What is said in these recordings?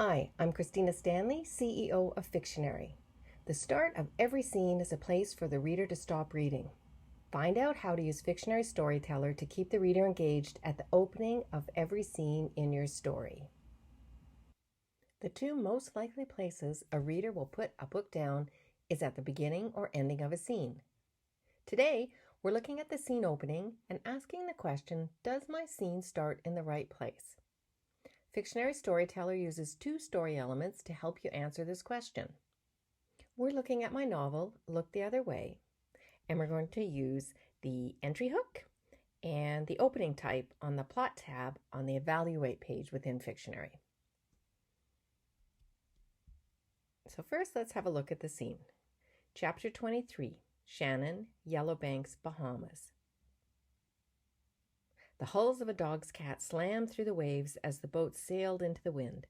Hi, I'm Christina Stanley, CEO of Fictionary. The start of every scene is a place for the reader to stop reading. Find out how to use Fictionary StoryTeller to keep the reader engaged at the opening of every scene in your story. The two most likely places a reader will put a book down is at the beginning or ending of a scene. Today, we're looking at the scene opening and asking the question, does my scene start in the right place? Fictionary StoryTeller uses two story elements to help you answer this question. We're looking at my novel, Look the Other Way, and we're going to use the entry hook and the opening type on the plot tab on the Evaluate page within Fictionary. So first, let's have a look at the scene. Chapter 23, Shannon, Yellowbanks, Bahamas. The hulls of a dog's cat slammed through the waves as the boat sailed into the wind.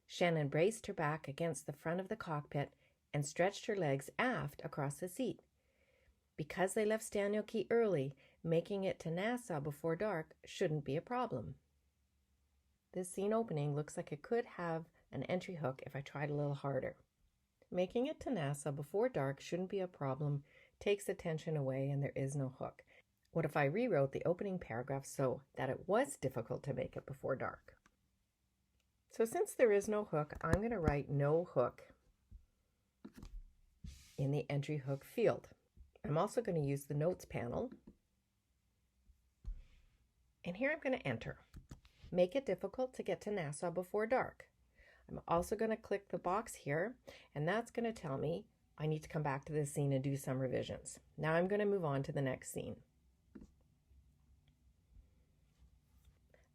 Shannon braced her back against the front of the cockpit and stretched her legs aft across the seat. Because they left Staniel Key early, making it to Nassau before dark shouldn't be a problem. This scene opening looks like it could have an entry hook if I tried a little harder. Making it to Nassau before dark shouldn't be a problem, takes the tension away, and there is no hook. What if I rewrote the opening paragraph so that it was difficult to make it before dark? So since there is no hook, I'm going to write no hook in the entry hook field. I'm also going to use the notes panel. And here I'm going to enter. Make it difficult to get to Nassau before dark. I'm also going to click the box here, and that's going to tell me I need to come back to this scene and do some revisions. Now I'm going to move on to the next scene.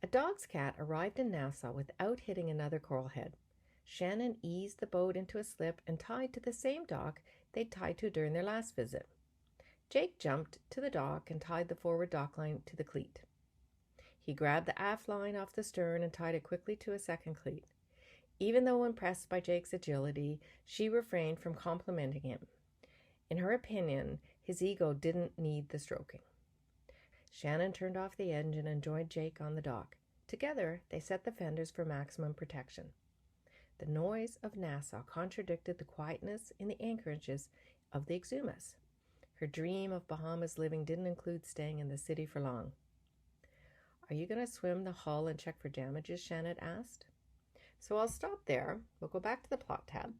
A dog's cat arrived in Nassau without hitting another coral head. Shannon eased the boat into a slip and tied to the same dock they'd tied to during their last visit. Jake jumped to the dock and tied the forward dock line to the cleat. He grabbed the aft line off the stern and tied it quickly to a second cleat. Even though impressed by Jake's agility, she refrained from complimenting him. In her opinion, his ego didn't need the stroking. Shannon turned off the engine and joined Jake on the dock. Together, they set the fenders for maximum protection. The noise of Nassau contradicted the quietness in the anchorages of the Exumas. Her dream of Bahamas living didn't include staying in the city for long. "Are you going to swim the hull and check for damages?" Shannon asked. So I'll stop there. We'll go back to the plot tab.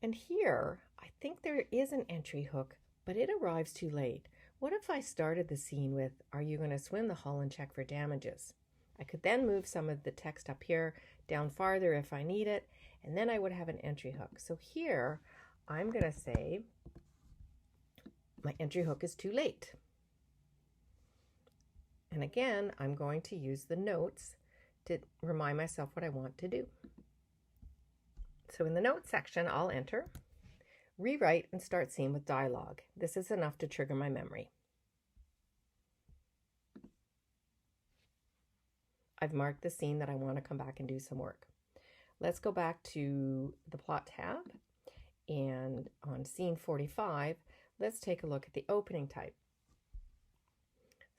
And here, I think there is an entry hook, but it arrives too late. What if I started the scene with, "Are you going to swim the hull and check for damages?" I could then move some of the text up here down farther if I need it, and then I would have an entry hook. So here, I'm going to say my entry hook is too late. And again, I'm going to use the notes to remind myself what I want to do. So in the notes section, I'll enter, rewrite, and start scene with dialogue. This is enough to trigger my memory. I've marked the scene that I want to come back and do some work. Let's go back to the plot tab, and on scene 45, let's take a look at the opening type.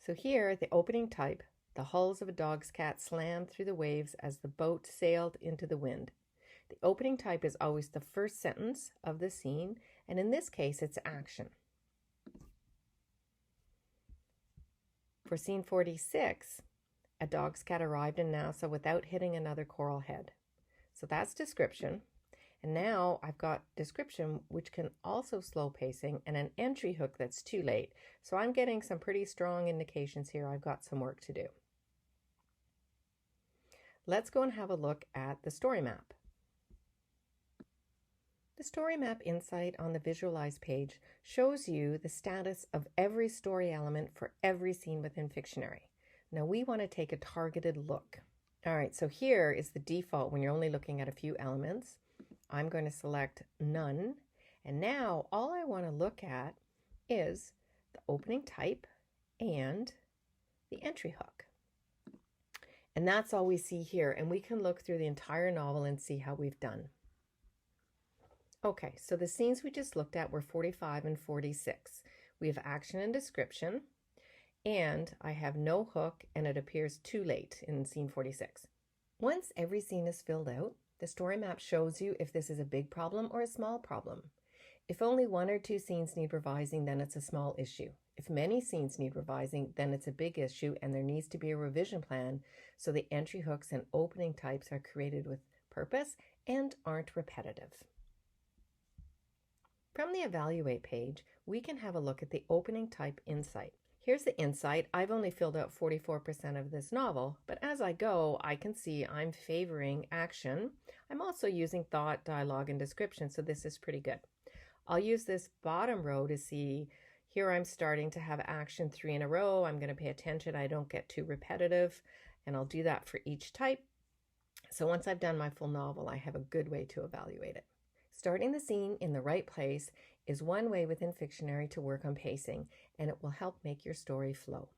So here, the opening type, the hulls of a dog's cat slammed through the waves as the boat sailed into the wind. The opening type is always the first sentence of the scene, and in this case, it's action. For scene 46, a dog's cat arrived in Nassau without hitting another coral head. So that's description. And now I've got description, which can also slow pacing, and an entry hook that's too late. So I'm getting some pretty strong indications here. I've got some work to do. Let's go and have a look at the story map. The story map insight on the Visualize page shows you the status of every story element for every scene within Fictionary. Now we want to take a targeted look. All right, so here is the default when you're only looking at a few elements. I'm going to select none, and now all I want to look at is the opening type and the entry hook. And that's all we see here, and we can look through the entire novel and see how we've done. Okay, so the scenes we just looked at were 45 and 46. We have action and description, and I have no hook, and it appears too late in scene 46. Once every scene is filled out, the story map shows you if this is a big problem or a small problem. If only 1 or 2 scenes need revising, then it's a small issue. If many scenes need revising, then it's a big issue and there needs to be a revision plan so the entry hooks and opening types are created with purpose and aren't repetitive. From the Evaluate page, we can have a look at the opening type insight. Here's the insight. I've only filled out 44% of this novel, but as I go, I can see I'm favoring action. I'm also using thought, dialogue, and description, so this is pretty good. I'll use this bottom row to see here I'm starting to have action 3 in a row. I'm going to pay attention. I don't get too repetitive, and I'll do that for each type. So once I've done my full novel, I have a good way to evaluate it. Starting the scene in the right place is one way within Fictionary to work on pacing, and it will help make your story flow.